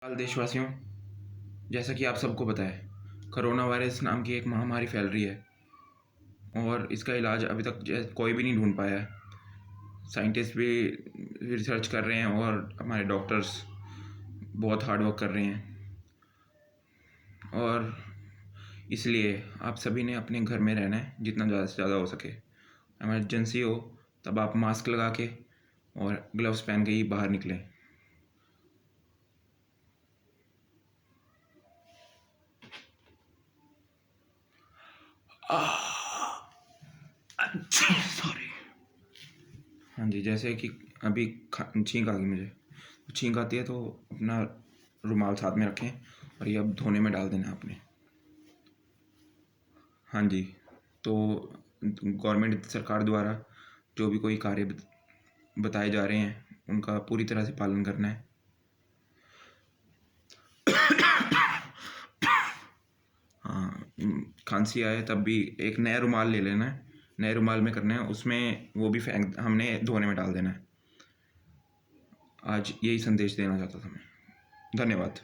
हाल देशवासियों, जैसा कि आप सबको पता है, कोरोना वायरस नाम की एक महामारी फैल रही है और इसका इलाज अभी तक कोई भी नहीं ढूंढ पाया है। साइंटिस्ट भी रिसर्च कर रहे हैं और हमारे डॉक्टर्स बहुत हार्ड वर्क कर रहे हैं। और इसलिए आप सभी ने अपने घर में रहना है जितना ज़्यादा से ज़्यादा हो सके। इमरजेंसी हो तब आप मास्क लगा के और ग्लव्स पहन के ही बाहर निकलें। सॉरी। हाँ जी, जैसे कि अभी छींक आ गई मुझे। छींक आती है तो अपना रुमाल साथ में रखें और ये अब धोने में डाल देना आपने। हाँ जी, तो गवर्नमेंट सरकार द्वारा जो भी कोई कार्य बताए जा रहे हैं उनका पूरी तरह से पालन करना है। हाँ, खांसी आए तब भी एक नया रुमाल ले लेना है, नए रुमाल में करना है, उसमें वो भी फेंक हमने धोने में डाल देना है। आज यही संदेश देना चाहता था मैं। धन्यवाद।